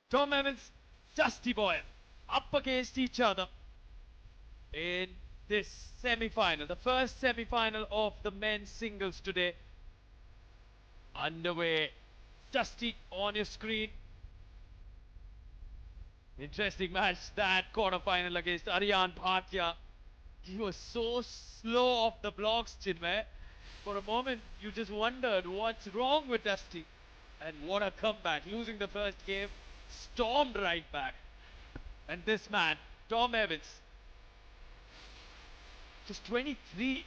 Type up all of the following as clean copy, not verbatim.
Tom Evans, Dusty Boyle up against each other in this semi-final, the first semi-final of the men's singles today. Underway. Dusty on your screen. Interesting match, that quarter-final against Aryan Bhatia. He was so slow off the blocks, Chinmay. For a moment, you just wondered what's wrong with Dusty. And what a comeback. Losing the first game, stormed right back. And this man, Tom Evans, just 23.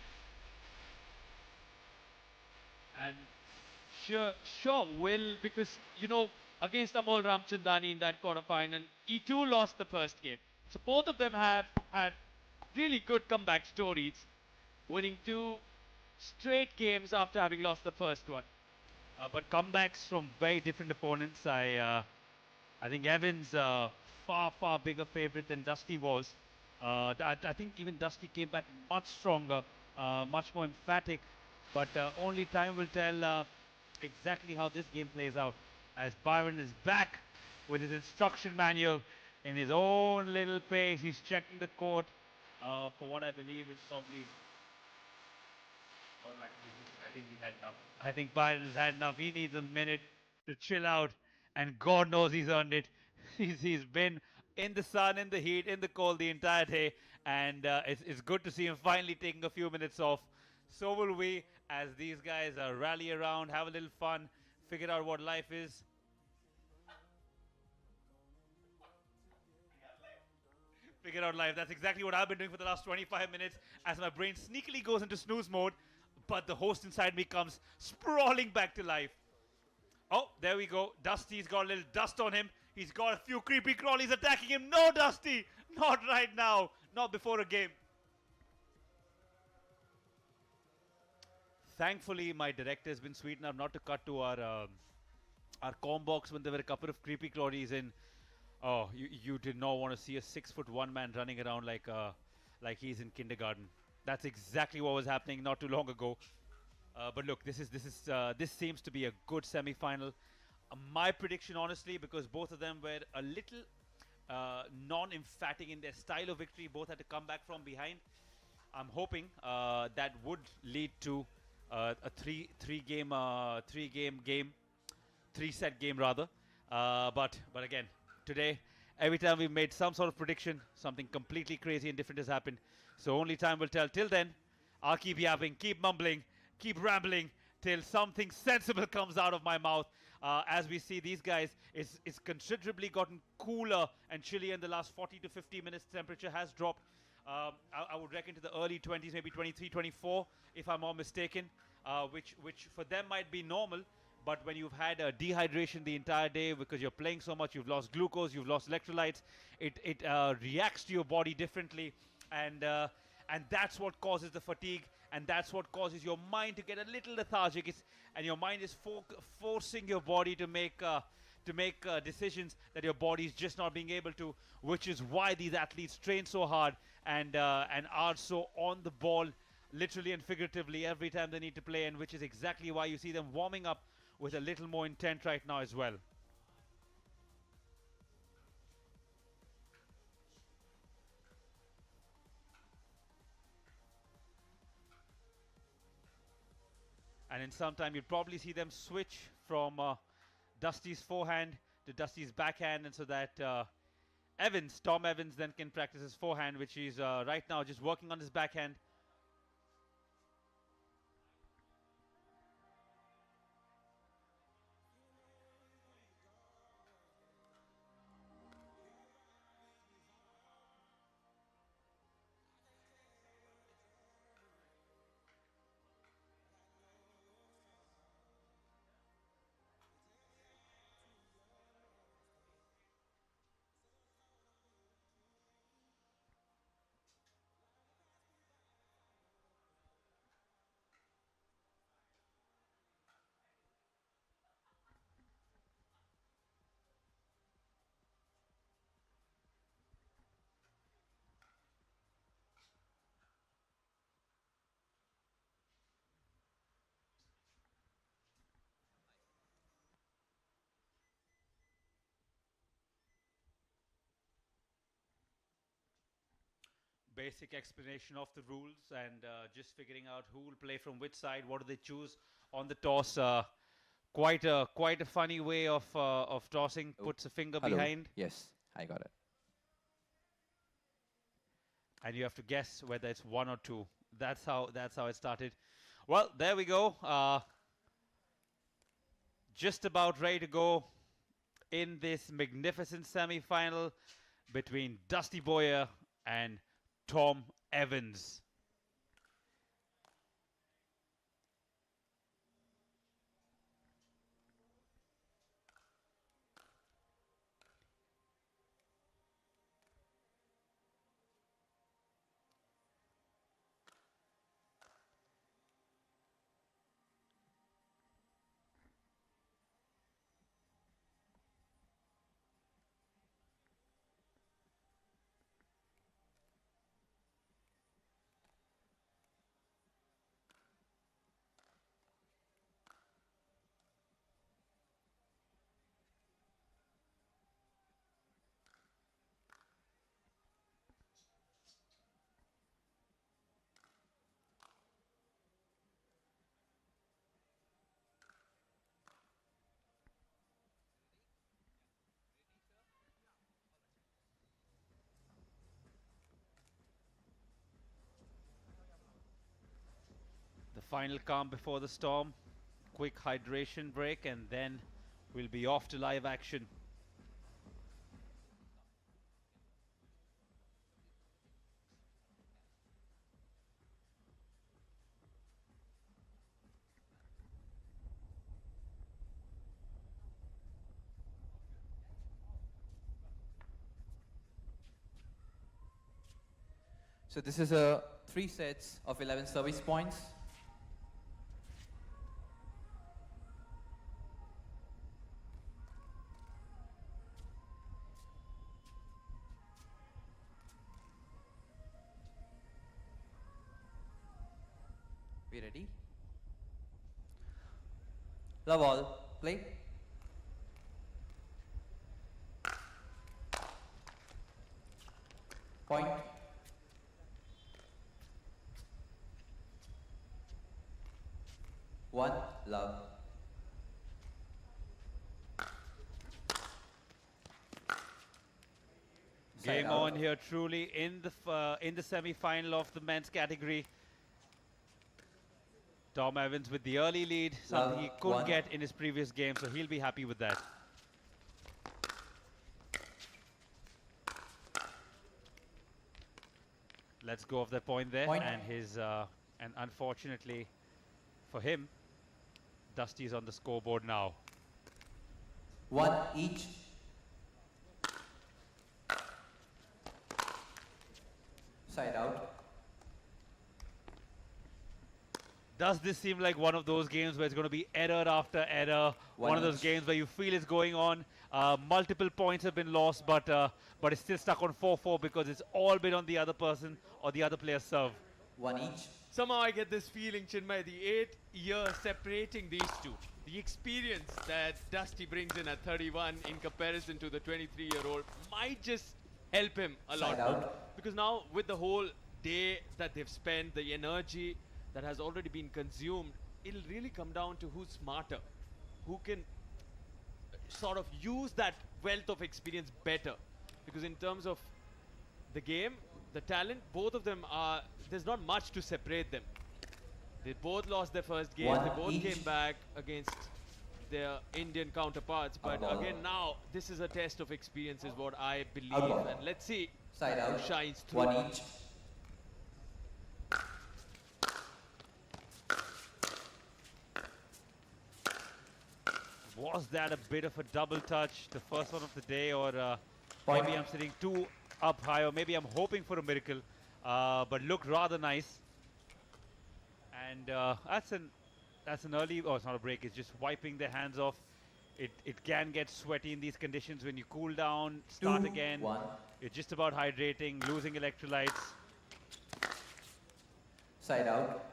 And sure will, because, against Amol Ramchandani in that quarterfinal, he too lost the first game. So both of them have had really good comeback stories, winning two straight games after having lost the first one. But comebacks from very different opponents. I think Evans far bigger favorite than Dusty was. I think even Dusty came back much stronger, much more emphatic. But only time will tell exactly how this game plays out. As Byron is back with his instruction manual in his own little pace, he's checking the court for what I believe is probably. I think he had enough. I think Byron's had enough. He needs a minute to chill out, and God knows he's earned it. He's been in the sun, in the heat, in the cold the entire day, and it's good to see him finally taking a few minutes off. So will we, as these guys rally around, have a little fun, figure out what life is. Figure out life. That's exactly what I've been doing for the last 25 minutes as my brain sneakily goes into snooze mode, but the host inside me comes sprawling back to life. Oh, there we go. Dusty's got a little dust on him. He's got a few creepy crawlies attacking him. No, Dusty! Not right now. Not before a game. Thankfully, my director has been sweet enough not to cut to our com box when there were a couple of creepy crawlies in. Oh, you did not want to see a 6'1" man running around like he's in kindergarten. That's exactly what was happening not too long ago. But look, this seems to be a good semi-final. My prediction, honestly, because both of them were a little non-emphatic in their style of victory, both had to come back from behind. I'm hoping that would lead to a three set game rather. But again, today, every time we've made some sort of prediction, something completely crazy and different has happened. So only time will tell. Till then, I'll keep yapping, keep mumbling, keep rambling till something sensible comes out of my mouth. As we see these guys, it's considerably gotten cooler and chillier in the last 40 to 50 minutes. Temperature has dropped. I would reckon to the early 20s, maybe 23, 24, if I'm not mistaken, which for them might be normal. But when you've had dehydration the entire day because you're playing so much, you've lost glucose, you've lost electrolytes, it reacts to your body differently, and uh, and that's what causes the fatigue, and that's what causes your mind to get a little lethargic. And your mind is forcing your body to make decisions that your body is just not being able to, which is why these athletes train so hard and are so on the ball, literally and figuratively, every time they need to play, and which is exactly why you see them warming up with a little more intent right now as well. And in some time, you'll probably see them switch from Dusty's forehand to Dusty's backhand, and so that Tom Evans, then can practice his forehand, which he's right now just working on his backhand. basic explanation of the rules and just figuring out who will play from which side, what do they choose on the toss. Quite a funny way of tossing. Oh, Puts a finger hello. behind, Yes, I got it. and you have to guess whether it's one or two. That's how it started. Well, there we go. Just about ready to go in this magnificent semi-final between Dusty Boyer and Tom Evans. The final calm before the storm. Quick hydration break, and then we'll be off to live action. So this is a 3 sets of 11 service points. We ready? Love all. Play. Point. One. Love. Side Game out. on here, truly in the semi-final of the men's category. Tom Evans with the early lead, something he couldn't One. get in his previous game, so he'll be happy with that. Let's go of that point there, Point. and and unfortunately for him, Dusty's on the scoreboard now. One each. Side out. Does this seem like one of those games where it's going to be error after error? One of those each. games where you feel it's going on. Multiple points have been lost, but it's still stuck on 4-4 because it's all been on the other person or the other player's serve. One each. Somehow I get this feeling, Chinmay, the 8 years separating these two, the experience that Dusty brings in at 31 in comparison to the 23-year-old might just help him a lot. Side out. Because now with the whole day that they've spent, the energy that has already been consumed, it'll really come down to who's smarter, who can sort of use that wealth of experience better. Because in terms of the game, the talent, both of them are, there's not much to separate them. They both lost their first game, One they both each. came back against their Indian counterparts, but Outball. again now, this is a test of experience is what I believe, Outball. and let's see Side who out. shines through. One each. Was that a bit of a double touch, the first one of the day, or Point. maybe I'm sitting too up high, or maybe I'm hoping for a miracle, but looked rather nice. And that's an early, oh, it's not a break, it's just wiping their hands off. It can get sweaty in these conditions when you cool down, start 2, again. 1. You're just about hydrating, losing electrolytes. Side out.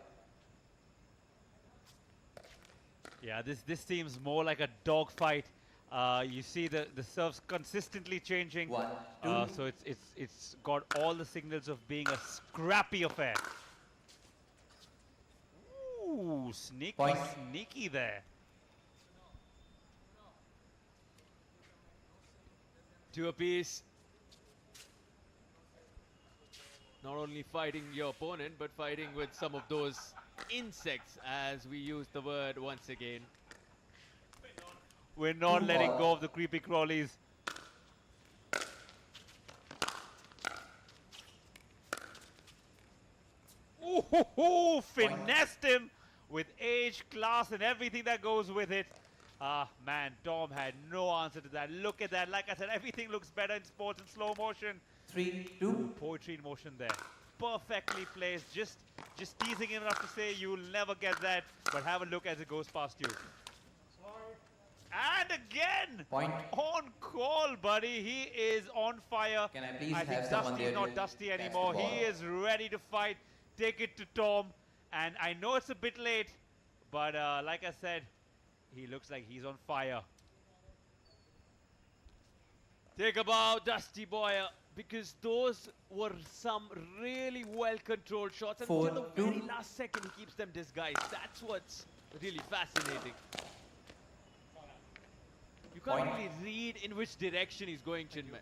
Yeah, this seems more like a dogfight You see the serves consistently changing. 1, 2. So it's got all the signals of being a scrappy affair. Ooh, sneaky, Point. sneaky there. Two apiece. Not only fighting your opponent, but fighting with some of those insects, as we use the word once again. We're not Two letting ball. go of the creepy crawlies. Ooh, finessed him with age, class, and everything that goes with it. Ah, man, Tom had no answer to that. Look at that. Like I said, everything looks better in sports in slow motion. 3, 2. Poetry in motion there. Perfectly placed. Just teasing him enough to say you'll never get that, but have a look as it goes past you. And again! Point. On call, buddy. He is on fire. Can I please I think have someone Dusty there is not to Dusty catch the anymore. ball? He is ready to fight. Take it to Tom. And I know it's a bit late, but like I said, he looks like he's on fire. Take about Dusty Boyer, because those were some really well-controlled shots. And 4, until the very 2. last second, he keeps them disguised. That's what's really fascinating. You can't Point. really read in which direction he's going, Chinmay.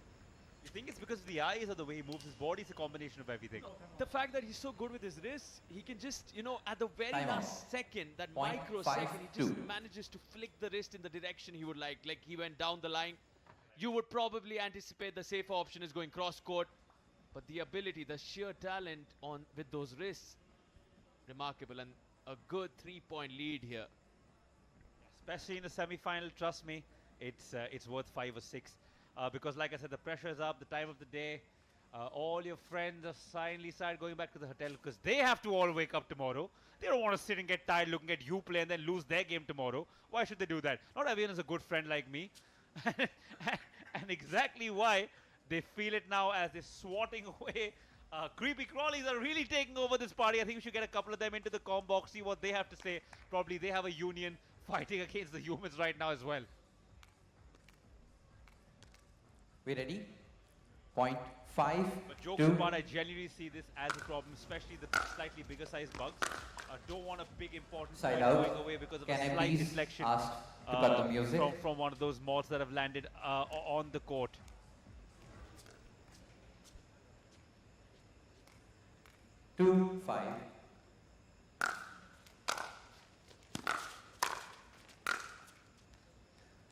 You think it's because of the eyes or the way he moves his body? It's a combination of everything. The fact that he's so good with his wrists, he can just, you know, at the very Time last second, that Point microsecond, he 5, just 2. manages to flick the wrist in the direction he would like. Like he went down the line. You would probably anticipate the safer option is going cross court, but the ability, the sheer talent on with those wrists, remarkable, and a good 3-point lead here. Especially in the semi-final, trust me, it's worth 5 or 6. Because like I said, the pressure is up, the time of the day. All your friends are finally started going back to the hotel because they have to all wake up tomorrow. They don't want to sit and get tired looking at you play and then lose their game tomorrow. Why should they do that? Not everyone is a good friend like me. And exactly why they feel it now as they're swatting away. Creepy crawlies are really taking over this party. I think we should get a couple of them into the comm box, see what they have to say. Probably they have a union fighting against the humans right now as well. We ready? Point 5, But jokes 2. apart, I genuinely see this as a problem, especially the slightly bigger size bugs. Don't want a big important Side point out. going away because of Can a I slight please deflection ask to cut the music? from one of those moths that have landed on the court. Two, 5.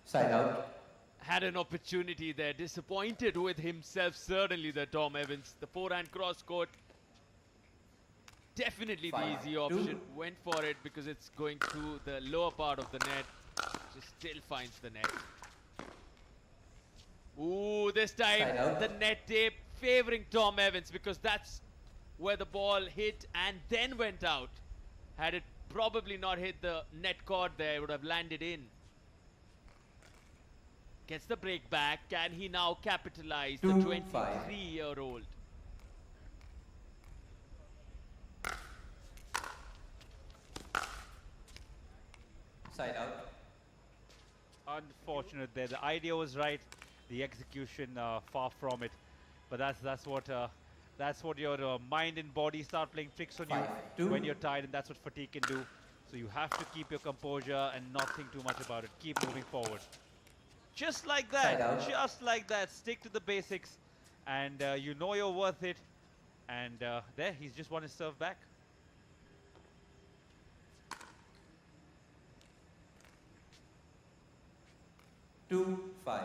Side out. Had an opportunity there, disappointed with himself, certainly, the Tom Evans. The forehand cross court, definitely the 5, easy 2. option. Went for it because it's going to the lower part of the net. Just still finds the net. Ooh, this time Side out. the net tape favoring Tom Evans, because that's where the ball hit and then went out. Had it probably not hit the net cord there, it would have landed in. Gets the break back. Can he now capitalize? The 2-5. 23-year-old. Side out. Unfortunate there. The idea was right, the execution far from it. But that's what your mind and body start playing tricks on 5, you 2. when you're tired, and that's what fatigue can do. So you have to keep your composure and not think too much about it. Keep moving forward. Just like Side that, out. just like that. Stick to the basics, and you know you're worth it. And there, he's just won his serve back. Two, 5.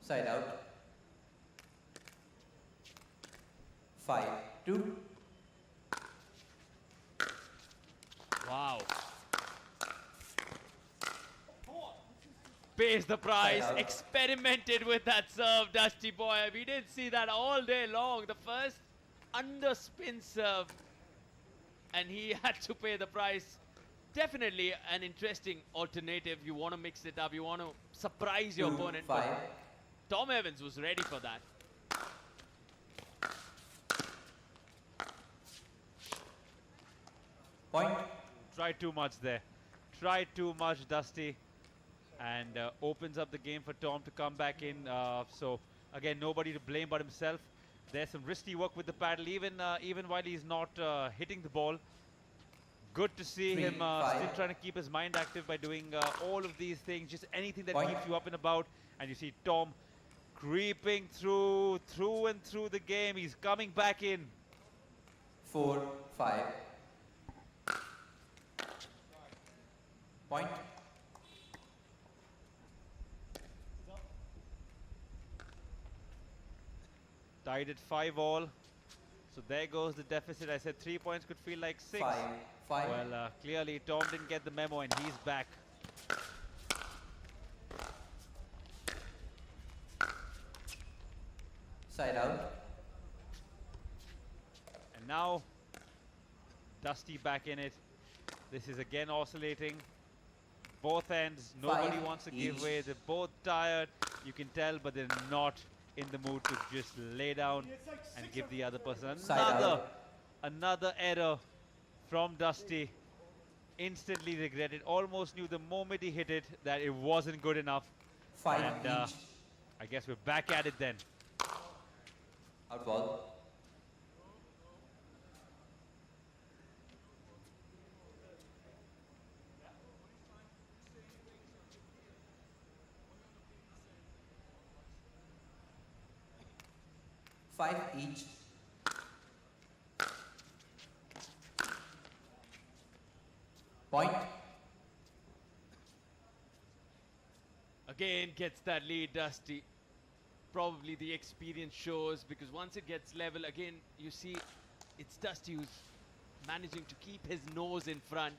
Side out. 5, 2. Wow. Pays the price. Side out. Experimented with that serve, Dusty Boy. We did see that all day long. The first underspin serve. And he had to pay the price. Definitely an interesting alternative. You want to mix it up. You want to surprise your 2, opponent. 5. But Tom Evans was ready for that. Point. Tried too much there. tried too much, Dusty, and opens up the game for Tom to come back in. So again, nobody to blame but himself. There's some risky work with the paddle, even while he's not hitting the ball. Good to see him still trying to keep his mind active by doing all of these things, just anything that keeps you up and about. And you see Tom creeping through and through the game. He's coming back in. 4-5. Point. Tied at 5-all. So there goes the deficit. I said 3 points could feel like 6. 5. Well, clearly Tom didn't get the memo and he's back. Side out. And now Dusty back in it. This is again oscillating. Both ends, nobody wants to give way. They're both tired, you can tell, but they're not in the mood to just lay down and give the other person another error from Dusty. Instantly regretted, almost knew the moment he hit it that it wasn't good enough. 5 and each. I guess we're back at it then. Out ball. Five each. Point. Again gets that lead, Dusty. Probably the experience shows, because once it gets level, again, you see it's Dusty who's managing to keep his nose in front.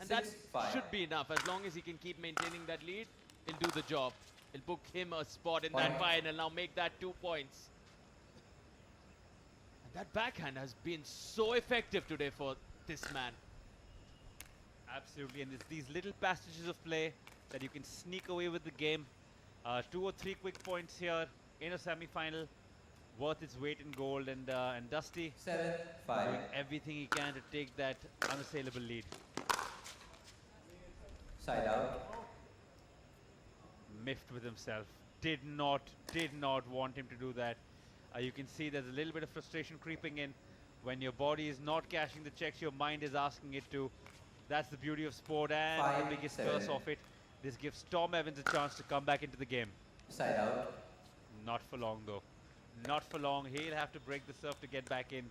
And that 6-5. should be enough. As long as he can keep maintaining that lead, he'll do the job. He'll book him a spot in that Point. final, now make that 2 points. And that backhand has been so effective today for this man. Absolutely, and it's these little passages of play that you can sneak away with the game. 2 or 3 quick points here in a semi-final, worth its weight in gold. And Dusty 7-5. doing everything he can to take that unassailable lead. Side out. Miffed with himself. Did not want him to do that. You can see there's a little bit of frustration creeping in. When your body is not cashing the checks, your mind is asking it to. That's the beauty of sport and the biggest 5-7. curse of it. This gives Tom Evans a chance to come back into the game. Side out. Not for long though. Not for long. He'll have to break the serve to get back in.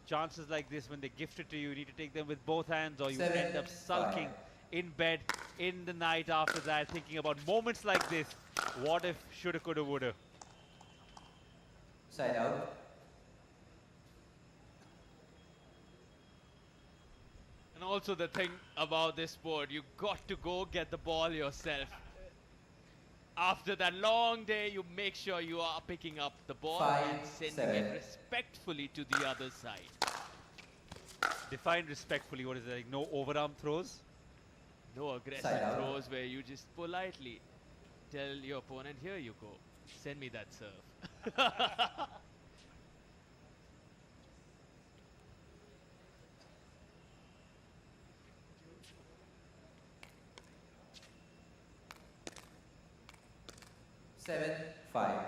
Chances like this, when they gift it to you, you need to take them with both hands, or you end up 7-5. sulking in bed in the night after that, thinking about moments like this. What if, shoulda, coulda, woulda. Side out. And also the thing about this sport, you got to go get the ball yourself. After that long day, you make sure you are picking up the ball and sending it 5-7. respectfully to the other side. Define respectfully, what is it, like no overarm throws? No aggressive Side out. throws where you just politely tell your opponent, here you go, send me that serve. 7-5.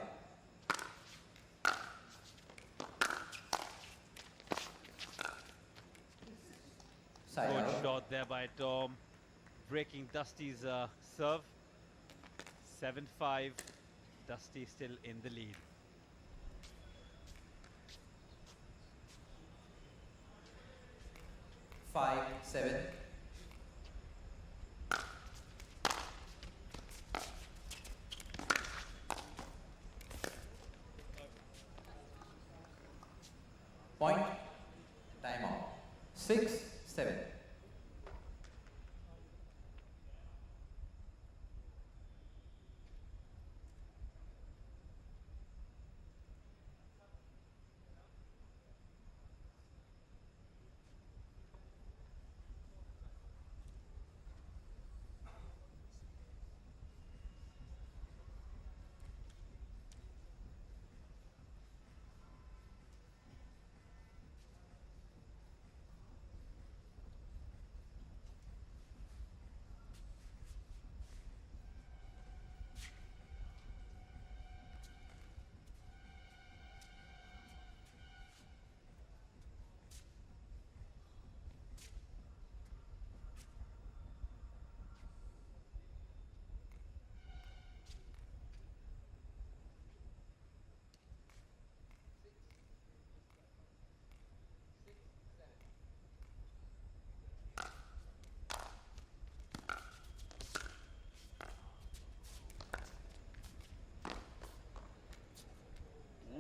Side Good out. shot there by Tom, breaking Dusty's serve. 7-5. Dusty still in the lead. Five, 7. Point. Time out. 6-7.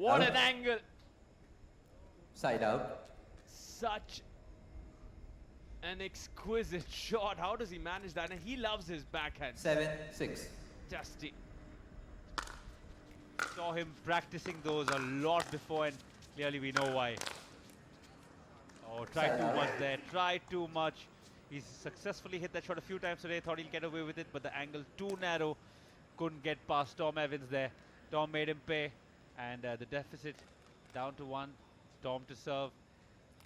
What out. an angle. Side out. Such an exquisite shot. How does he manage that? And he loves his backhand. 7-6. Dusty. Saw him practicing those a lot before, and clearly we know why. Oh, tried Side too out. much there, tried too much. He's successfully hit that shot a few times today, thought he'll get away with it, but the angle too narrow. Couldn't get past Tom Evans there. Tom made him pay, and the deficit down to 1. Tom to serve.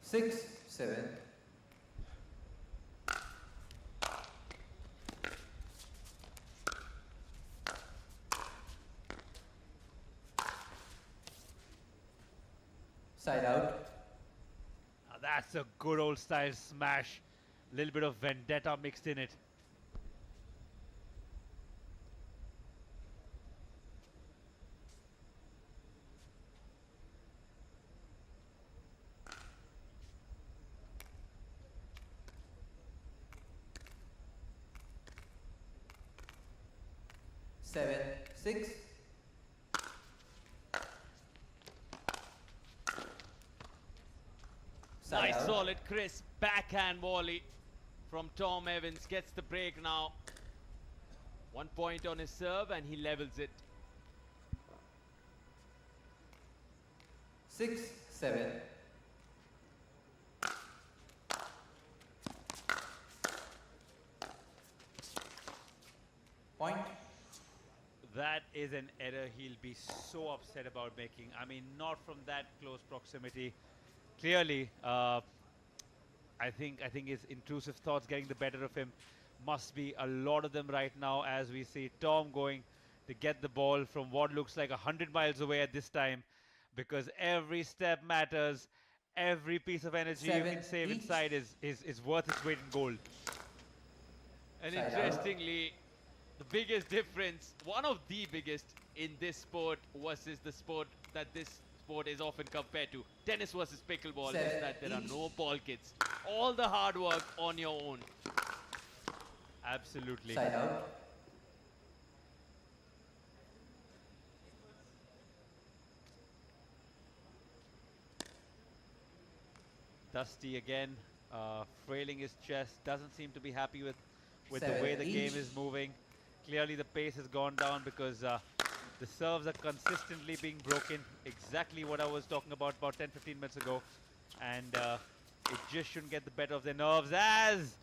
6-7. Side out. Now that's a good old style smash. Little bit of vendetta mixed in it. Seven, 6. Side Nice out. solid crisp backhand volley from Tom Evans. Gets the break now. 1 point on his serve and he levels it. 6-7. Point. That is an error he'll be so upset about making. I mean, not from that close proximity. Clearly, I think his intrusive thoughts getting the better of him. Must be a lot of them right now as we see Tom going to get the ball from what looks like 100 miles away at this time, because every step matters. Every piece of energy you can 7 save each. inside is worth its weight in gold. And Side out. interestingly, the biggest difference, one of the biggest in this sport versus the sport that this sport is often compared to, tennis versus pickleball, is 7 that there are each. no ball kits. All the hard work on your own. Absolutely. Side out. Dusty again, frailing his chest, doesn't seem to be happy with the 7 way the game each. is moving. Clearly the pace has gone down because the serves are consistently being broken. Exactly what I was talking about 10-15 minutes ago. And it just shouldn't get the better of their nerves as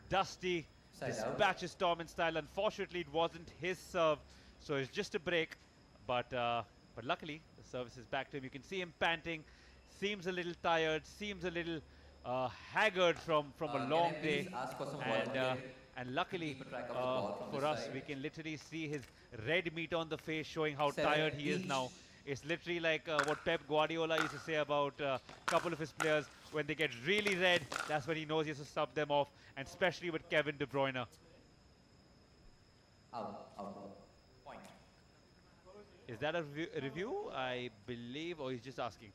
Dusty Side out. dispatches Tom in style. Unfortunately, it wasn't his serve, so it's just a break. But luckily, the service is back to him. You can see him panting, seems a little tired, seems a little haggard from a Can long I please day. ask for some And volunteering? and luckily Keep a track of the ball from for this us, side. we can literally see his red meat on the face, showing how 7 tired he is each. now. It's literally like what Pep Guardiola used to say about a couple of his players. When they get really red, that's when he knows he has to sub them off, and especially with Kevin De Bruyne. Out. Point. Is that a review? I believe, or he's just asking?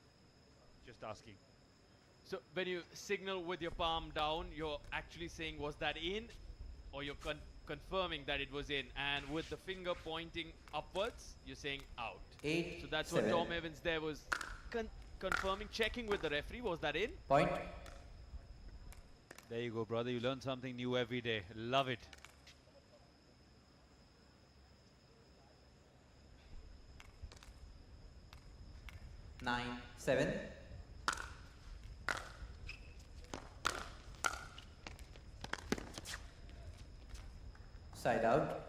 Just asking. So when you signal with your palm down, you're actually saying, was that in? Or you're confirming that it was in. And with the finger pointing upwards, you're saying out. 8. So that's 7. what Tom Evans there was confirming, checking with the referee. Was that in? Point. There you go, brother. You learn something new every day. Love it. Nine, 7. Side out.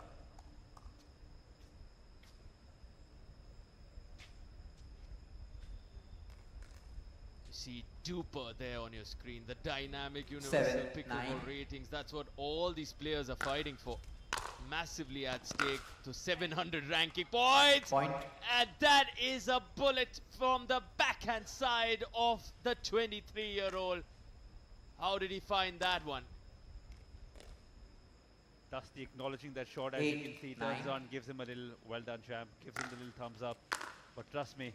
You see DUPR there on your screen. The dynamic universal 7, pickleball 9. ratings. That's what all these players are fighting for. Massively at stake to 700 ranking points. Point. And that is a bullet from the backhand side of the 23-year-old. How did he find that one? Dusty acknowledging that shot, as you can 8, see, turns 9. on, gives him a little well done, champ, gives him the little thumbs up. But trust me,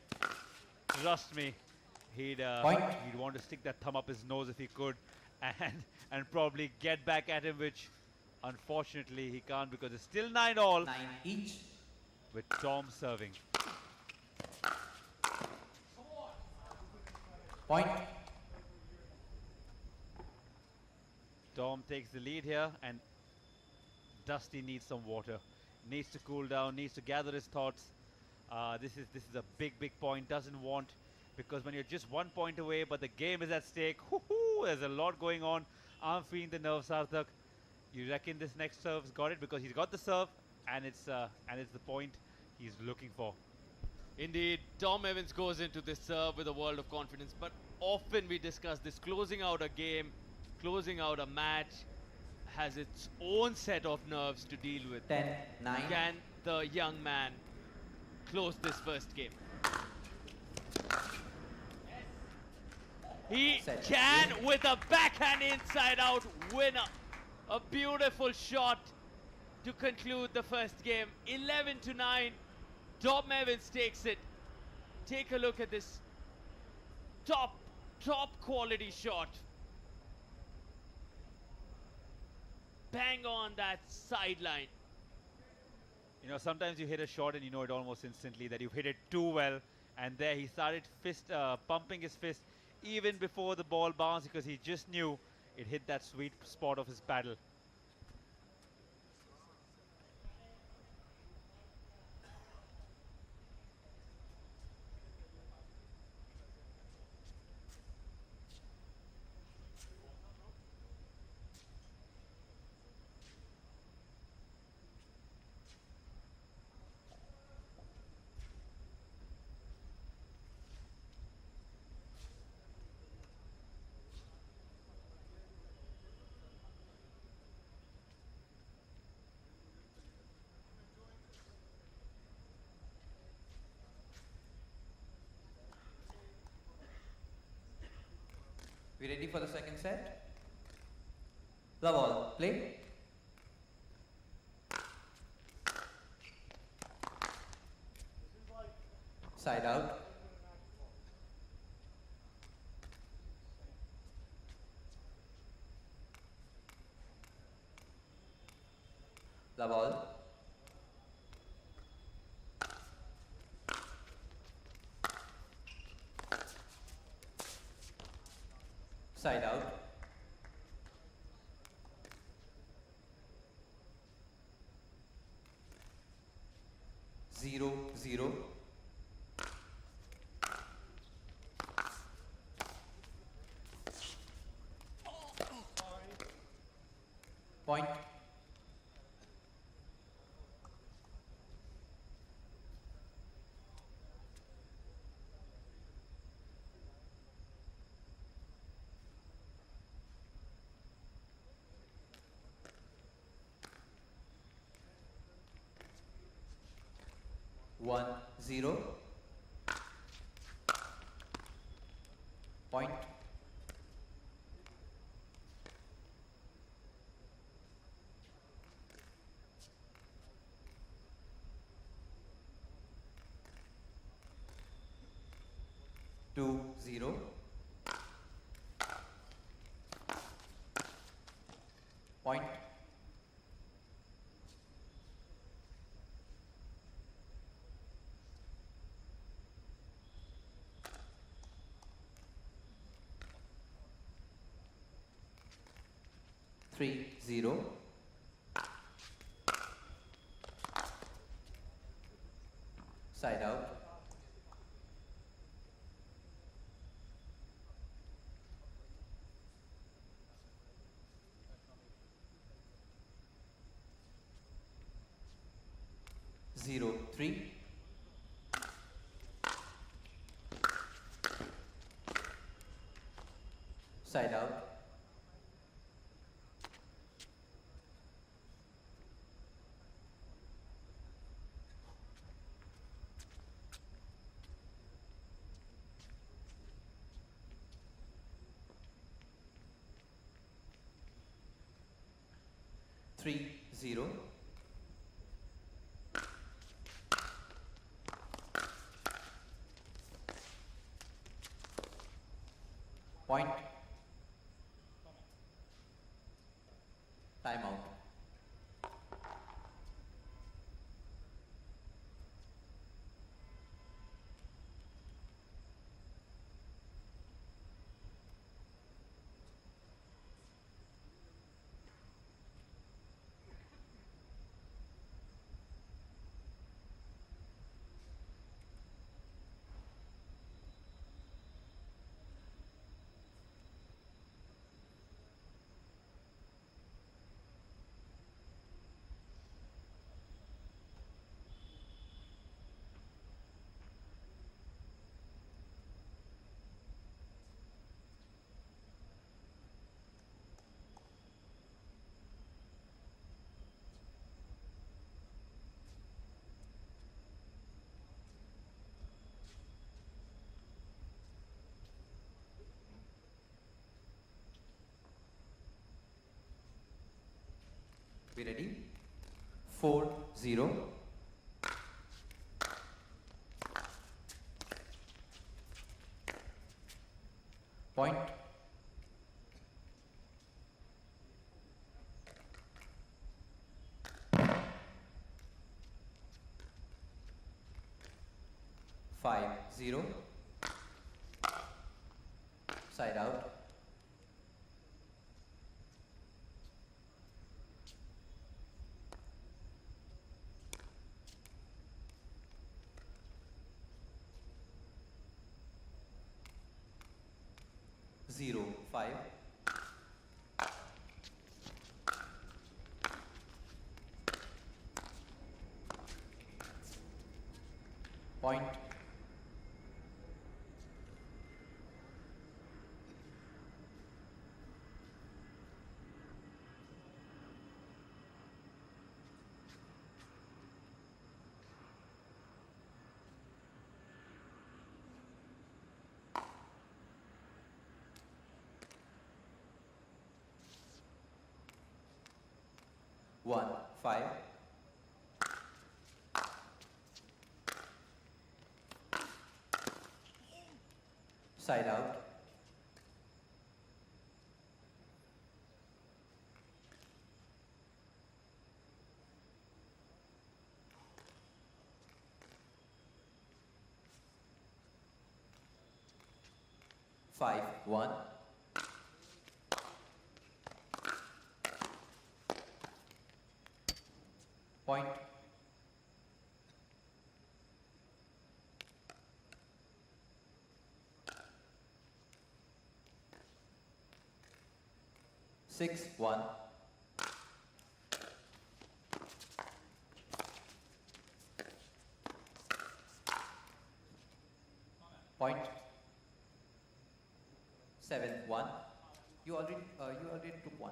he'd want to stick that thumb up his nose if he could, and probably get back at him, which unfortunately he can't, because it's still 9-all 9 each. with Tom serving. Point. Dom takes the lead here, and Dusty needs some water. Needs to cool down, needs to gather his thoughts. This is a big point. Doesn't want, because when you're just 1 point away, but the game is at stake. There's a lot going on. I'm feeling the nerves, Sarthak. You reckon this next serve's got it, because he's got the serve, and it's the point he's looking for. Indeed, Tom Evans goes into this serve with a world of confidence, but often we discuss this, closing out a game, closing out a match has its own set of nerves to deal with. 10, 9. Can the young man close this first game? He Set. can, with a backhand inside out winner. A beautiful shot to conclude the first game. 11-9. Tom Evans takes it. Take a look at this top quality shot. Bang on that sideline. You know, sometimes you hit a shot and you know it almost instantly that you've hit it too well. And there he started pumping his fist even before the ball bounced, because he just knew it hit that sweet spot of his paddle. We ready for the second set? Love all. Play. Side out. Love all. Side out. Zero, zero. Point. One, zero. Point. Two, zero. Point. Three, zero. Side out. Zero, three. Side out. Three, zero. Point. Time out. We ready? 4-0. Point. Five, 0. Side out. Zero, 5. Point. One, 5. Side out. Five, 1. Point. Six, 1. Point. 7, 1. You already took 1.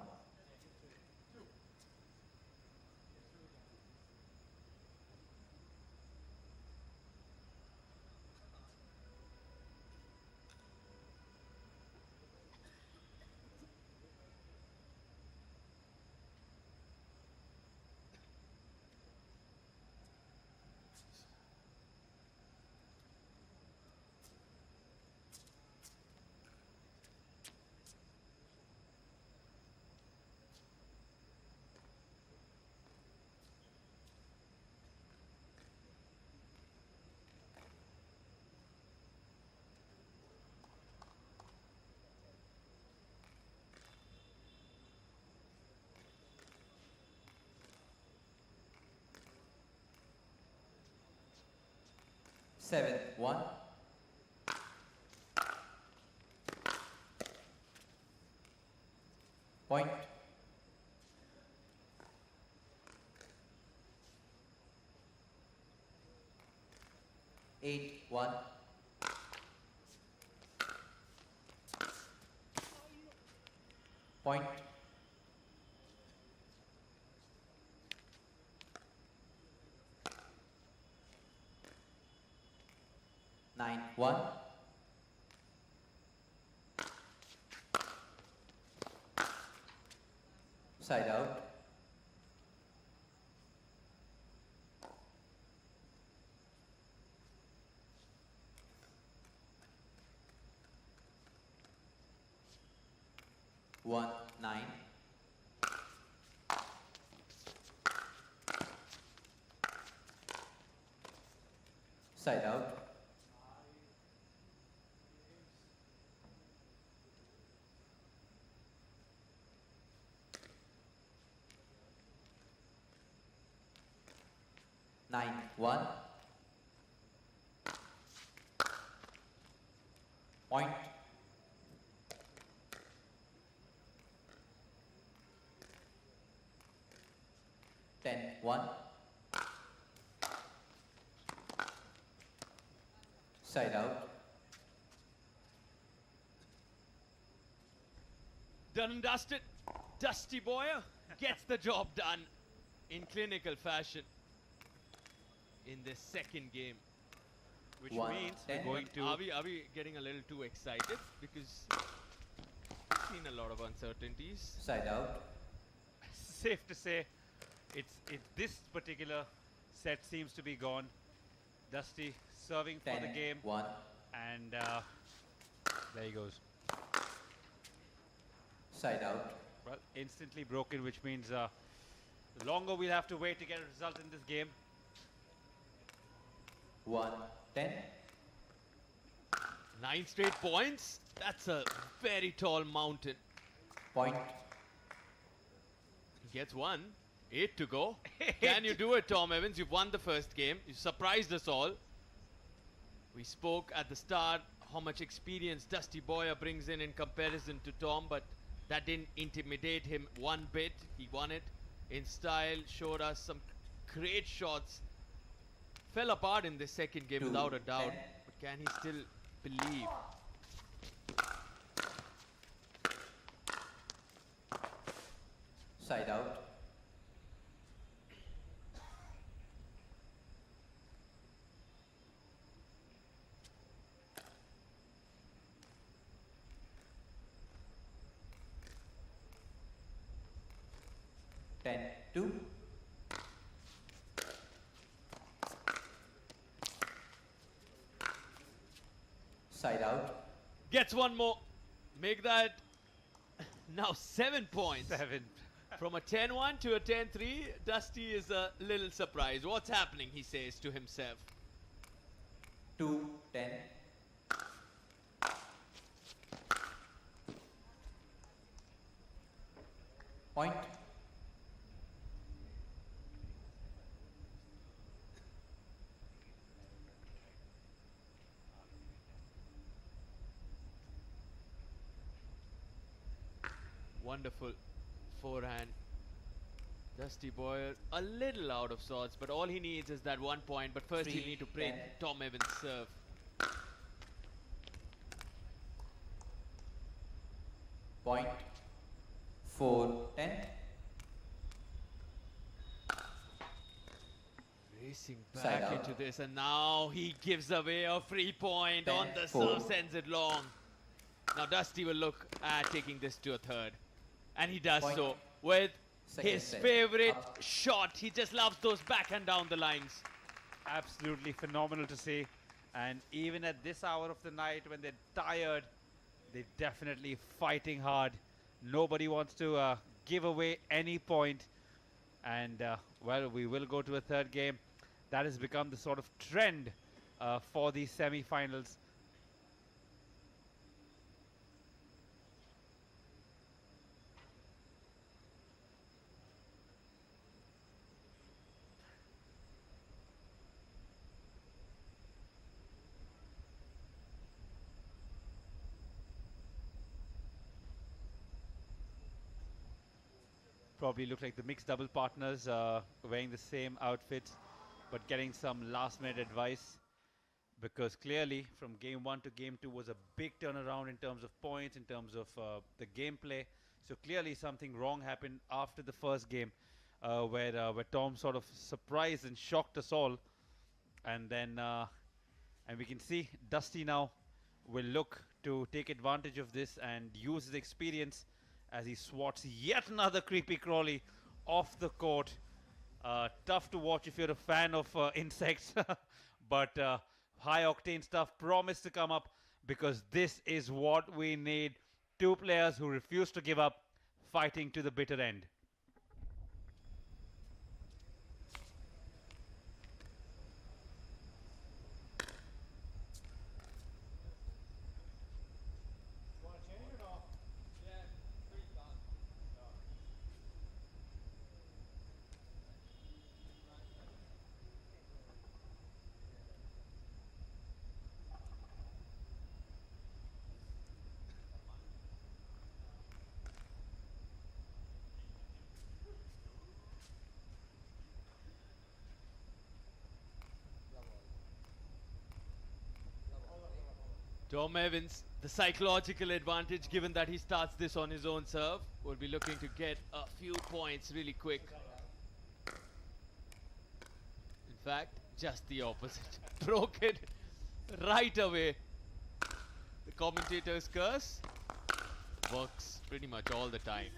Seven, 1. Point. Eight, 1. Point. 9, 1. Side out. One, 9. Side out. Nine, 1. Point. 10, 1. Side out. Done and dusted. Dusty Boyer gets the job done in clinical fashion in this second game. Which One, means 10. we're going to... Are we getting a little too excited? Because we've seen a lot of uncertainties. Side out. Safe to say, It's this particular set seems to be gone. Dusty serving for the 10, game, 1. and there he goes. Side out. Well, instantly broken, which means longer we'll have to wait to get a result in this game. 1, 10. 9 straight points. That's a very tall mountain. Point. He gets one. 8 to go. Can you do it, Tom Evans? You've won the first game. You surprised us all. We spoke at the start how much experience Dusty Boyer brings in comparison to Tom, but that didn't intimidate him one bit. He won it in style, showed us some great shots. Fell apart in this second game 2, without a doubt. 10. But can he still believe? Side out. Ten, 2. Side out. Gets one more. Make that now 7 points. 7. From a 10-1 to a 10-3, Dusty is a little surprised. What's happening, he says to himself. 2, 10. Point. Wonderful forehand. Dusty Boyer a little out of sorts, but all he needs is that 1 point. But first he'll 3, need to break 10. Tom Evans' serve. Point. 4, 10. Racing Side back out. into this, and now he gives away a free point 10, on the 4. serve, sends it long. Now Dusty will look at taking this to a third. And he does Point. so with Second his set. favorite Up. shot. He just loves those backhand down the lines. Absolutely phenomenal to see. And even at this hour of the night when they're tired, they're definitely fighting hard. Nobody wants to give away any point. And, well, we will go to a third game. That has become the sort of trend for these semi-finals. Probably look like the mixed double partners wearing the same outfits, but getting some last minute advice, because clearly from game 1 to game 2 was a big turnaround in terms of points, in terms of the gameplay. So clearly something wrong happened after the first game, where Tom sort of surprised and shocked us all, and then and we can see Dusty now will look to take advantage of this and use his experience as he swats yet another creepy crawly off the court. Tough to watch if you're a fan of insects, but high octane stuff promised to come up, because this is what we need. Two players who refuse to give up, fighting to the bitter end. Tom Evans, the psychological advantage, given that he starts this on his own serve, will be looking to get a few points really quick. In fact, just the opposite. Broke it right away. The commentator's curse works pretty much all the time.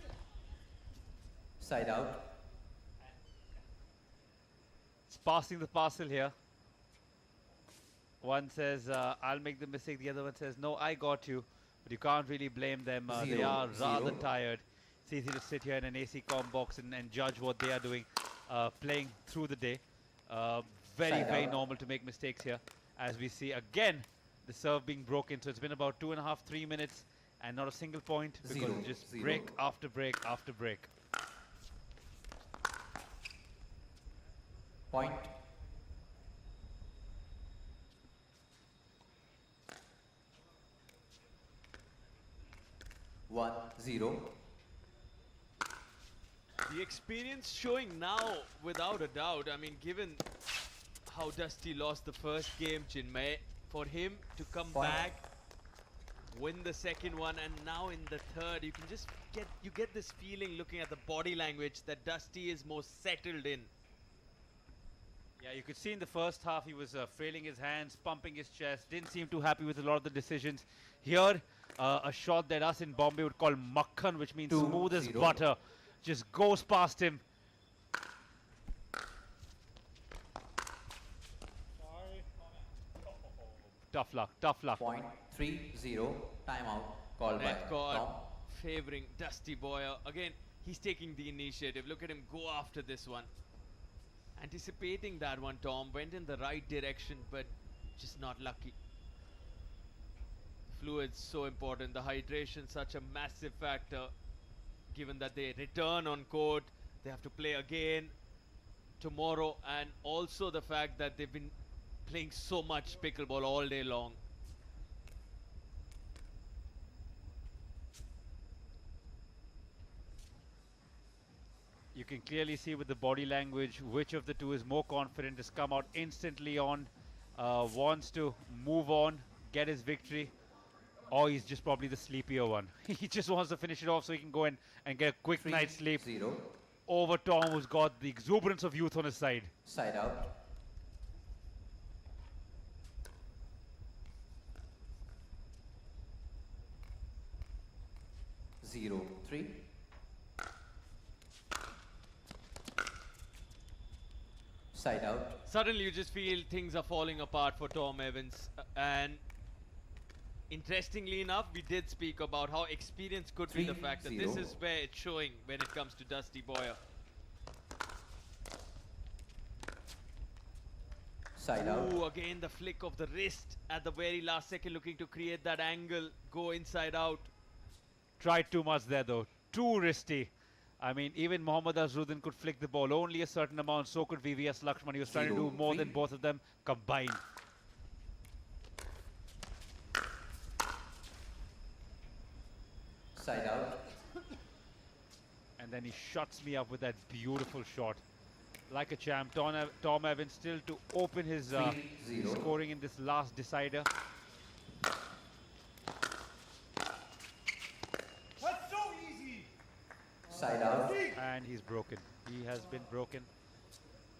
Side out. It's passing the parcel here. One says, I'll make the mistake. The other one says, no, I got you. But you can't really blame them. They are rather tired. It's easy to sit here in an AC com box and judge what they are doing, playing through the day. Very normal to make mistakes here. As we see again, the serve being broken. So it's been about 2.5, 3 minutes and not a single point because it's just break after break after break. Point. One, zero. The experience showing now, without a doubt. I mean, given how Dusty lost the first game, Chinmay, for him to come back, win the second one, and now in the third, you can just get this feeling looking at the body language that Dusty is more settled in. Yeah, you could see in the first half he was frailing his hands, pumping his chest, didn't seem too happy with a lot of the decisions. Here, a shot that us in Bombay would call makhan, which means smooth as butter, just goes past him. Tough luck, tough luck. Point 3-0. Timeout. Called by Red card Tom. favoring Dusty Boyer. Again, he's taking the initiative. Look at him go after this one. Anticipating that one, Tom went in the right direction, but just not lucky. Fluid's so important. The hydration such a massive factor. Given that they return on court, they have to play again tomorrow, and also the fact that they've been playing so much pickleball all day long. You can clearly see with the body language which of the two is more confident, has come out instantly on, wants to move on, get his victory, or he's just probably the sleepier one. He just wants to finish it off so he can go in and get a quick night's sleep over Tom, who's got the exuberance of youth on his side. Side out. Zero, three. Side out. Suddenly you just feel things are falling apart for Tom Evans, and interestingly enough, we did speak about how experience could be the fact that this is where it's showing when it comes to Dusty Boyer. Side out. Ooh, again the flick of the wrist at the very last second, looking to create that angle, go inside out. Tried too much there though, too risky. I mean, even Mohammad Azruddin could flick the ball only a certain amount, so could VVS Lakshman. He was trying to do more than both of them combined. Side out. And then he shuts me up with that beautiful shot. Like a champ, Tom Evans still to open his scoring in this last decider. Side out. And he's broken. He has been broken.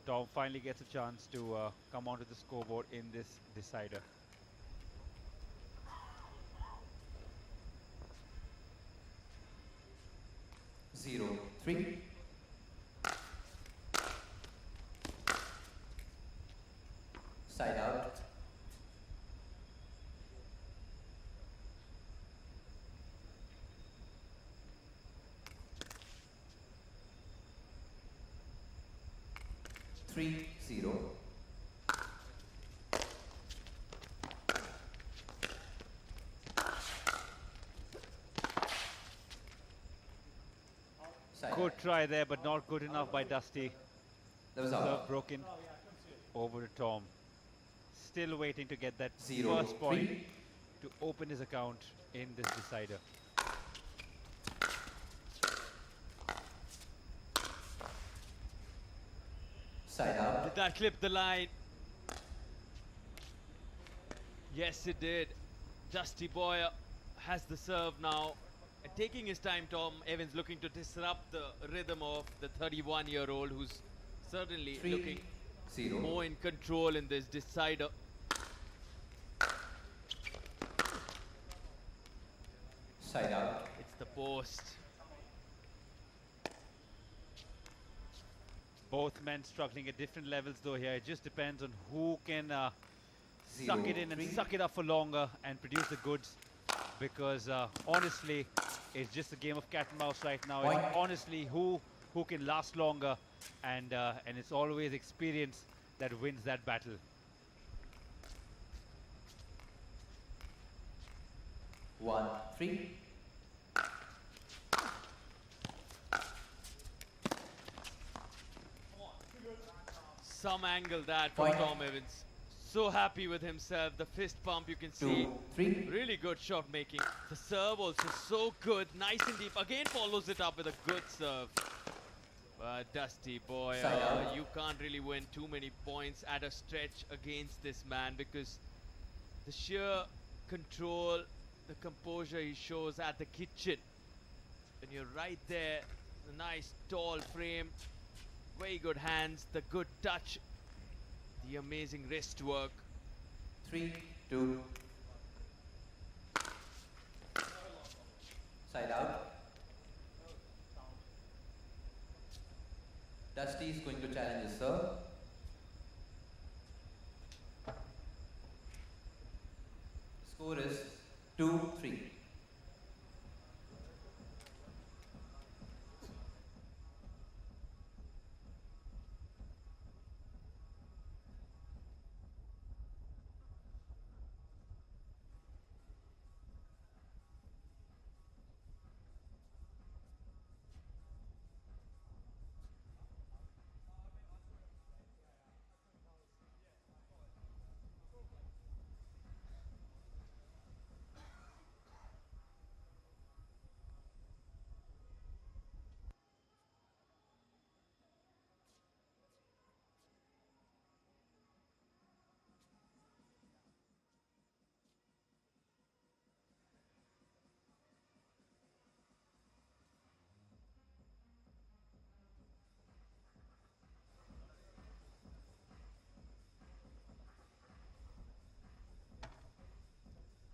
Tom finally gets a chance to come onto the scoreboard in this decider. Zero, three. Side out. Three, zero. Good try there, but not good enough by Dusty. That was Serve out. broken over to Tom. Still waiting to get that Zero, first point three. to open his account in this decider. Side out. Did that clip the line? Yes, it did. Dusty Boyer has the serve now. And taking his time, Tom Evans looking to disrupt the rhythm of the 31-year-old, who's certainly looking more in control in this decider. Side out. It's the post. Both men struggling at different levels though here. It just depends on who can suck 0, it in and 3. suck it up for longer and produce the goods. Because honestly, it's just a game of cat and mouse right now. Point. It's honestly who can last longer, and it's always experience that wins that battle. 1, 3. Some angle that from Point. Tom Evans. So happy with himself. The fist pump you can 2, see. 3. Really good shot making. The serve also so good. Nice and deep. Again follows it up with a good serve. But Dusty boy, Side out. you can't really win too many points at a stretch against this man, because the sheer control, the composure he shows at the kitchen. When you're right there, the nice tall frame, very good hands, the good touch, the amazing wrist work. 3, 2. Side out. Dusty is going to challenge his serve. Score is 2, 3.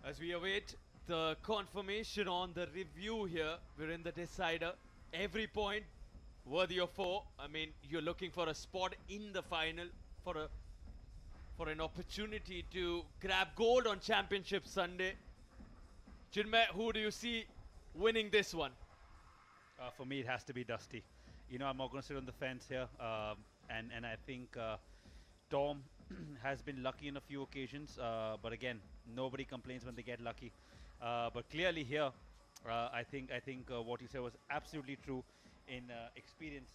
As we await the confirmation on the review here, we're in the decider. Every point worthy of 4. I mean, you're looking for a spot in the final, for an opportunity to grab gold on Championship Sunday. Chinmay, who do you see winning this one? For me, it has to be Dusty. You know, I'm not going to sit on the fence here, and I think Tom has been lucky in a few occasions, but again, nobody complains when they get lucky. But clearly here, I think what you said was absolutely true. In experience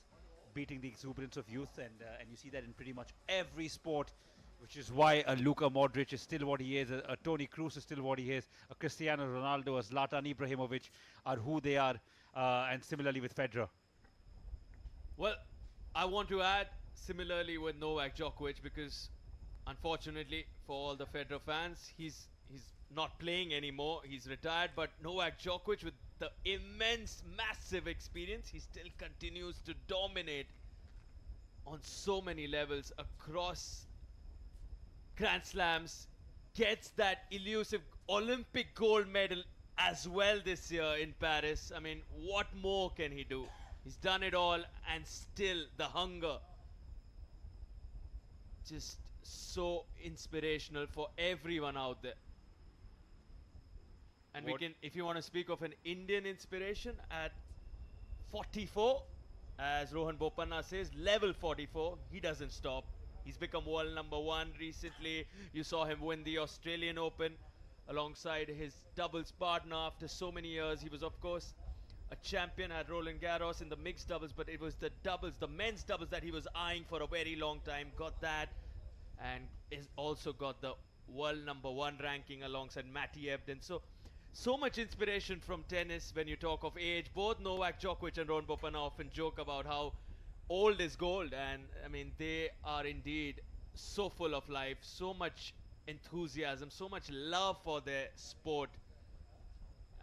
beating the exuberance of youth, and you see that in pretty much every sport, which is why a Luka Modric is still what he is, a Toni Kroos is still what he is, a Cristiano Ronaldo, a Zlatan Ibrahimovic are who they are, and similarly with Federer. Well, I want to add similarly with Novak Djokovic, because unfortunately for all the Federer fans, he's not playing anymore. He's retired, but Novak Djokovic, with the immense, massive experience, he still continues to dominate on so many levels across Grand Slams, gets that elusive Olympic gold medal as well this year in Paris. I mean, what more can he do? He's done it all, and still the hunger. Just so inspirational for everyone out there. And we can, if you want to speak of an Indian inspiration at 44, as Rohan Bopanna says, level 44, he doesn't stop. He's become world #1 recently. You saw him win the Australian Open alongside his doubles partner after so many years. He was, of course, a champion at Roland Garros in the mixed doubles, but it was the doubles, the men's doubles, that he was eyeing for a very long time. Got that, and is also got the world #1 ranking alongside Matty Ebden. So much inspiration from tennis when you talk of age. Both Novak Djokovic and Rohan Bopanna often joke about how old is gold, and I mean, they are indeed so full of life, so much enthusiasm, so much love for their sport,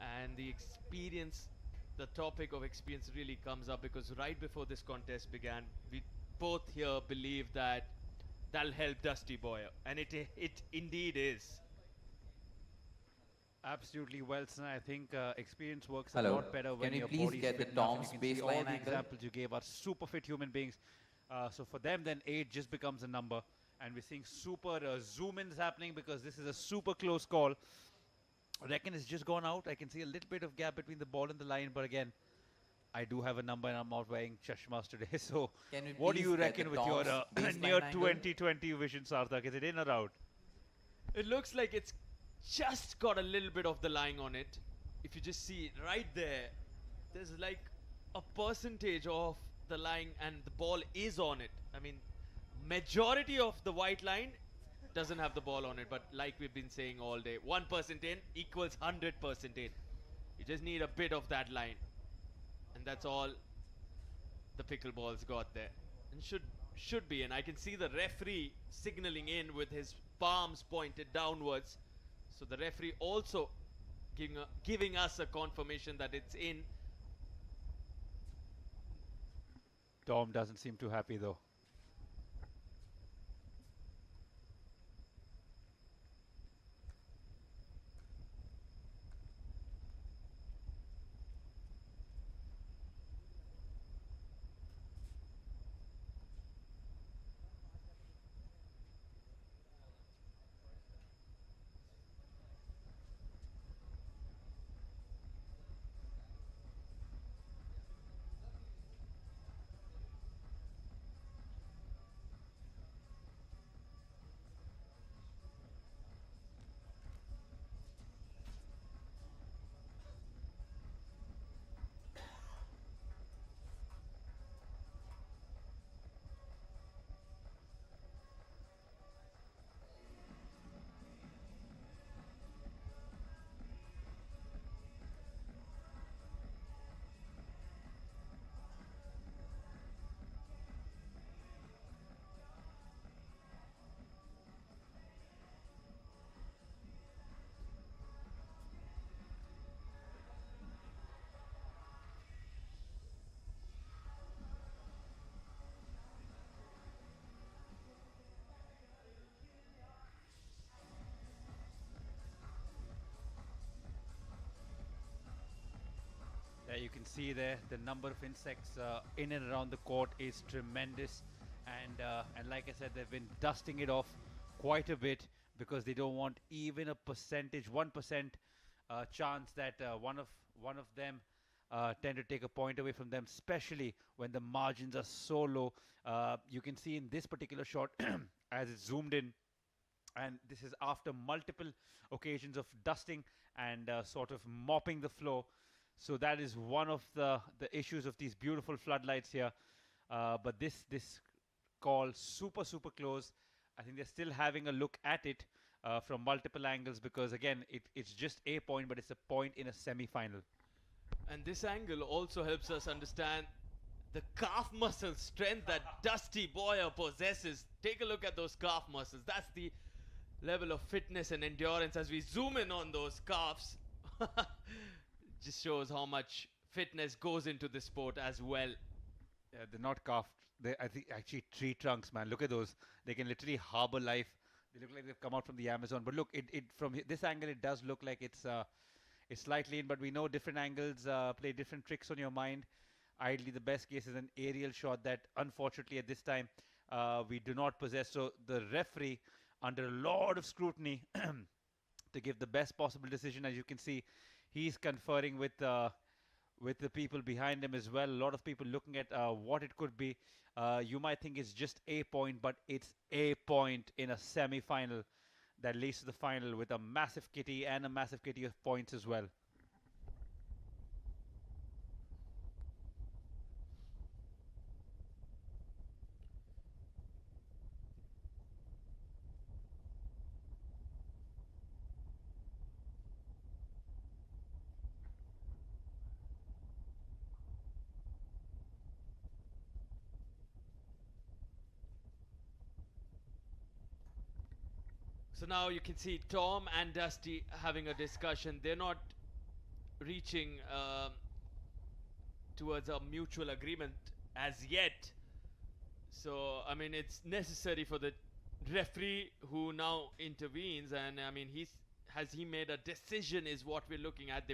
and the experience, the topic of experience really comes up, because right before this contest began, we both here believe that that'll help Dusty Boyer, and it indeed is. Absolutely, Wilson. I think experience works a Hello. lot better when Can you your please body's get the fit enough, and Tom's you can see all baseline the angle? examples you gave are super fit human beings. So for them, then 8 just becomes a number. And we're seeing super zoom-ins happening because this is a super close call. I reckon it's just gone out. I can see a little bit of gap between the ball and the line, but again, I do have a number and I'm not wearing chashmas today. So Can we what do please you get the reckon with your Tom's baseline near angle? 2020 vision, Sarthak? Is it in or out? It looks like it's just got a little bit of the line on it. If you just see it right there, there's like a percentage of the line and the ball is on it. I mean, majority of the white line doesn't have the ball on it, but like we've been saying all day, 1% in equals 100% in. You just need a bit of that line. And that's all the pickleball's got there. And should be in. I can see the referee signaling in with his palms pointed downwards. So the referee also giving us a confirmation that it's in. Tom doesn't seem too happy though. There you can see there the number of insects in and around the court is tremendous, and like I said, they've been dusting it off quite a bit because they don't want even a percentage, 1% chance that one of them tend to take a point away from them, especially when the margins are so low. You can see in this particular shot as it's zoomed in, and this is after multiple occasions of dusting and sort of mopping the floor. So that is one of the issues of these beautiful floodlights here. But this call super close. I think they're still having a look at it from multiple angles because again it's just a point, but it's a point in a semi-final. And this angle also helps us understand the calf muscle strength that Dusty Boyer possesses. Take a look at those calf muscles. That's the level of fitness and endurance as we zoom in on those calves. Just shows how much fitness goes into this sport as well. They're not calf. They I think actually tree trunks, man. Look at those. They can literally harbor life. They look like they've come out from the Amazon. But look, it from this angle, it does look like it's slightly in. But we know different angles play different tricks on your mind. Ideally, the best case is an aerial shot that, unfortunately, at this time we do not possess. So the referee, under a lot of scrutiny, to give the best possible decision, as you can see, he's conferring with the people behind him as well. A lot of people looking at what it could be. You might think it's just a point, but it's a point in a semi-final that leads to the final with a massive kitty and a massive kitty of points as well. So now you can see Tom and Dusty having a discussion. They're not reaching towards a mutual agreement as yet. So, I mean, it's necessary for the referee who now intervenes. And, I mean, has he made a decision is what we're looking at.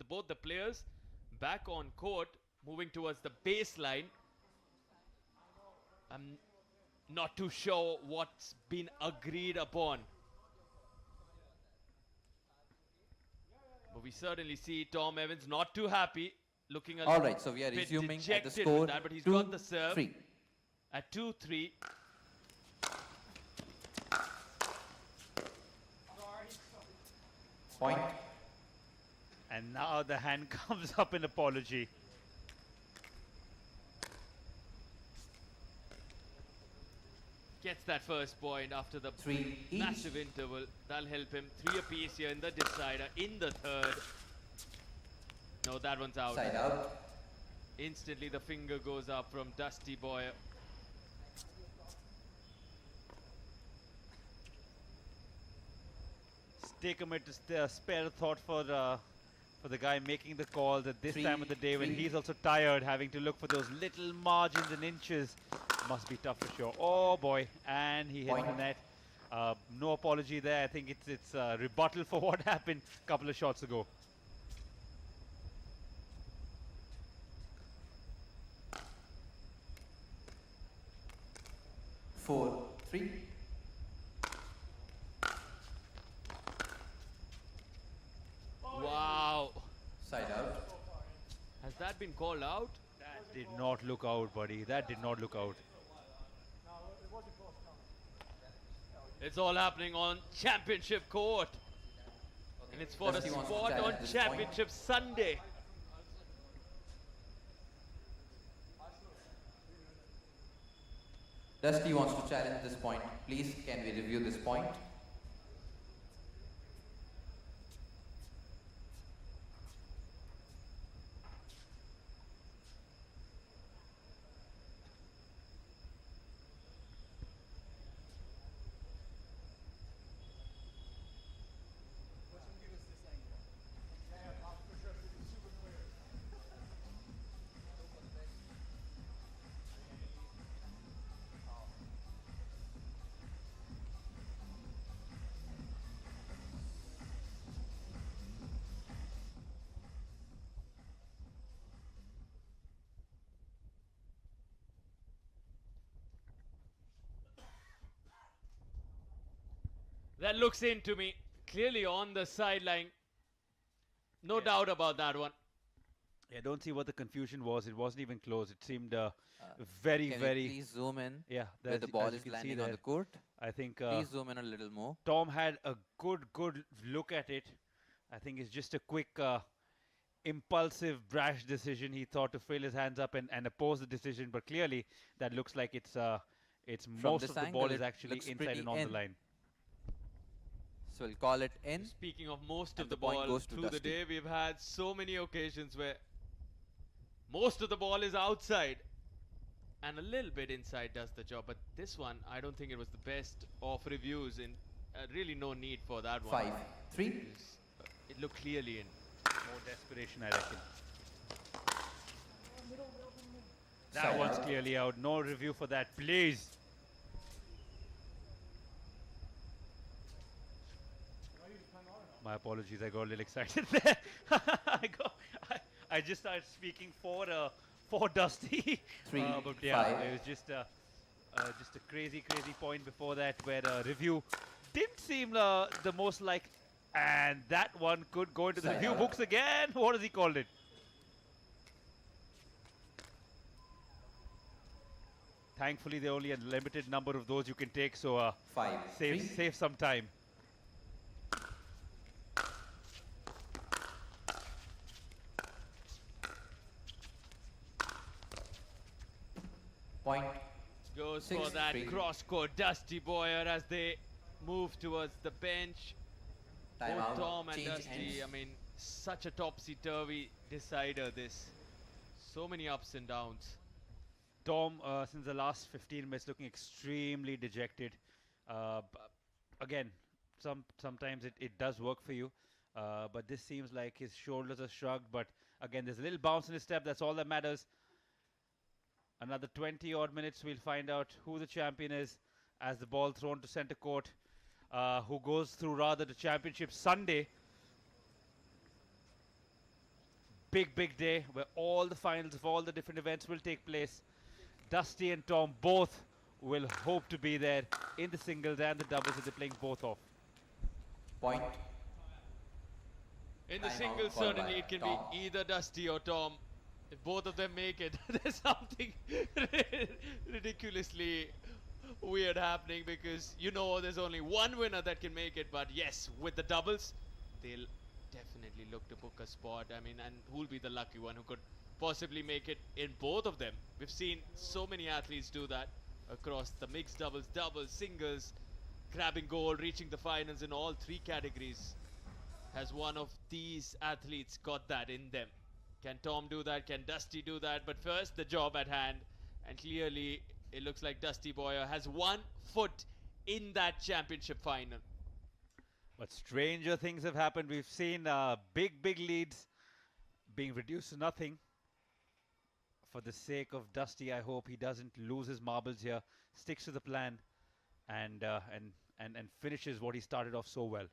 Both the players back on court, moving towards the baseline. I'm not too sure what's been agreed upon. But we certainly see Tom Evans not too happy, looking a All right, so we are bit resuming at the dejected score with that, but he's got the serve 2-3. at 2-3. Point. And now the hand comes up in apology. Gets that first point after the 3 each. massive interval. That'll help him. 3 apiece here in the decider in the third. No, that one's out. Side out. Instantly the finger goes up from Dusty Boyer. Take a minute to spare a thought for the guy making the calls at this time of the day when he's also tired, having to look for those little margins and inches. Must be tough for sure. Oh boy, and he hits the net. No apology there. I think it's a rebuttal for what happened a couple of shots ago. Four, 3. Wow. Side out. Has that been called out? That did not look out, buddy. That did not look out. It's all happening on championship court. And it's for Dusty a wants to spot on challenge this championship Sunday. Dusty wants to challenge this point. Please, can we review this point? That looks into me. Clearly on the sideline. No doubt about that one. Yeah, don't see what the confusion was. It wasn't even close. It seemed very, Can very. you please zoom in Yeah, where the ball is landing on the court? I think Please zoom in a little more. Tom had a good look at it. I think it's just a quick, impulsive, brash decision. He thought to fill his hands up and oppose the decision, but clearly that looks like it's most this of the angle, ball is it actually looks inside pretty and on in. the line. So we'll call it in. Speaking of most And of the the point ball goes to through the Dusty. day, we've had so many occasions where most of the ball is outside and a little bit inside does the job. But this one, I don't think it was the best of reviews, and really no need for that one. 5-3. It looked clearly in. More desperation, I reckon. That Side one's out. clearly out. No review for that, please. My apologies, I got a little excited there. I just started speaking for Dusty. 3, But yeah, 5. it was just a crazy point before that where review didn't seem the most like, and that one could go into the Side review out. books again. What has he called it? Thankfully, there are only a limited number of those you can take, so 5, 3. save some time. Point. Goes for that 6-3. cross-court Dusty Boyer as they move towards the bench. Time Both out. Tom and Change Dusty, ends. I mean, such a topsy-turvy decider this. So many ups and downs. Tom, since the last 15 minutes, looking extremely dejected. Again, sometimes it does work for you, but this seems like his shoulders are shrugged. But again, there's a little bounce in his step. That's all that matters. Another 20 odd minutes, we'll find out who the champion is as the ball thrown to center court. Who goes through rather the championship Sunday. Big day where all the finals of all the different events will take place. Dusty and Tom both will hope to be there in the singles and the doubles if they're playing both off. Point. In the Time out singles, called certainly by it can Tom. be either Dusty or Tom. If both of them make it, there's something ridiculously weird happening, because you know there's only one winner that can make it. But yes, with the doubles, they'll definitely look to book a spot. I mean, and who'll be the lucky one who could possibly make it in both of them? We've seen so many athletes do that across the mixed doubles, doubles, singles, grabbing gold, reaching the finals in all three categories. Has one of these athletes got that in them? Can Tom do that? Can Dusty do that? But first, the job at hand. And clearly, it looks like Dusty Boyer has 1 foot in that championship final. But stranger things have happened. We've seen big leads being reduced to nothing. For the sake of Dusty, I hope he doesn't lose his marbles here, sticks to the plan, and finishes what he started off so well.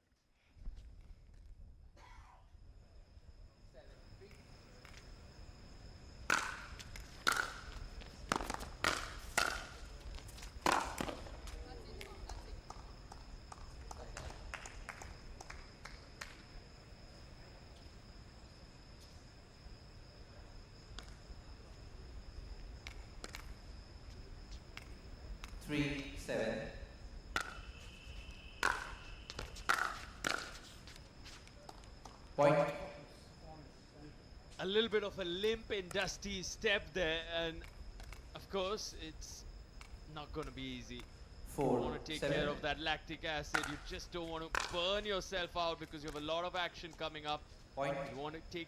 Three, 7. Point. A little bit of a limp in Dusty's step there, and of course, it's not going to be easy. You 4, want to take 7. care of that lactic acid. You just don't want to burn yourself out, because you have a lot of action coming up. Point. You want to take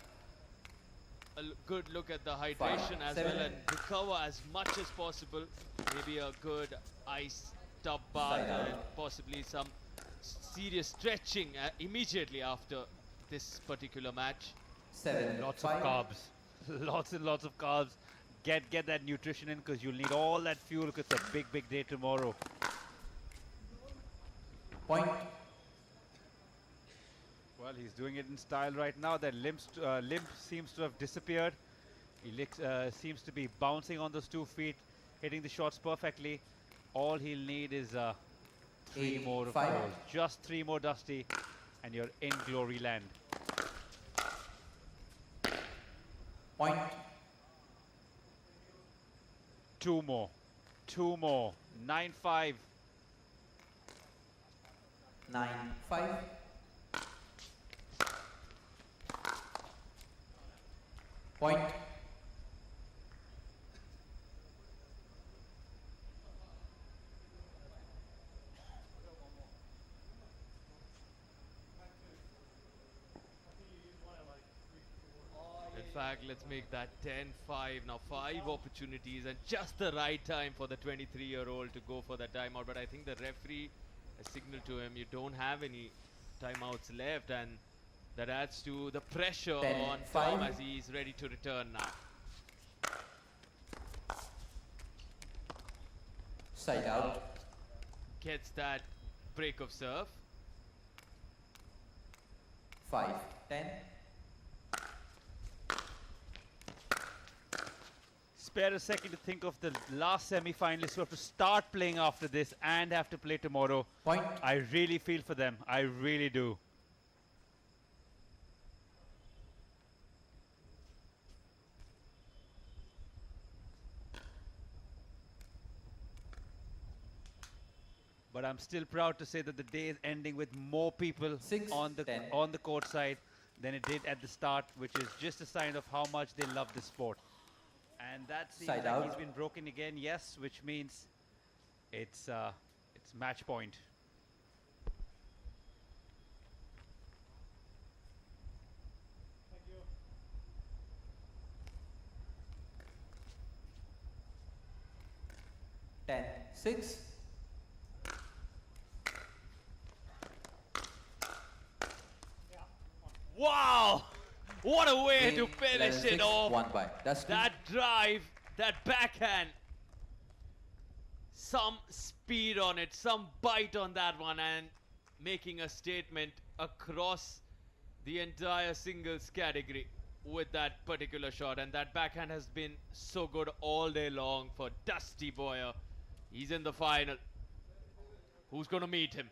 a good look at the hydration as 7. well and recover as much as possible. Maybe a good ice tub bath Side out. and possibly some serious stretching immediately after this particular match. 7. Lots 5. of carbs, lots and lots of carbs. Get that nutrition in, because you'll need all that fuel, because it's a big day tomorrow. Point. Well, he's doing it in style right now. That limp seems to have disappeared. He seems to be bouncing on those 2 feet, hitting the shots perfectly. All he'll need is 3 8, more of 5. those. Just 3 more, Dusty, and you're in glory land. Point. 2 more. 2 more. 9-5. 9, 5. Point. In fact, let's make that 10-5. Now 5 opportunities and just the right time for the 23-year-old to go for that timeout. But I think the referee has signaled to him, you don't have any timeouts left, and that adds to the pressure 10, on 5. Tom as he's ready to return now. Side out. Gets that break of serve. 5, 10. Spare a second to think of the last semi-finalists who have to start playing after this and have to play tomorrow. Point. I really feel for them. I really do. But I'm still proud to say that the day is ending with more people 6, on the 10. court side than it did at the start, which is just a sign of how much they love the sport. And that seems Side like out. he's been broken again, yes, which means it's match point. Ten, 6. Wow! What a way to Game finish 11, it off. 1 by Dusty. That drive, that backhand. Some speed on it, some bite on that one, and making a statement across the entire singles category. with that particular shot, and that backhand has been so good all day long for Dusty Boyer. He's in the final. Who's going to meet him?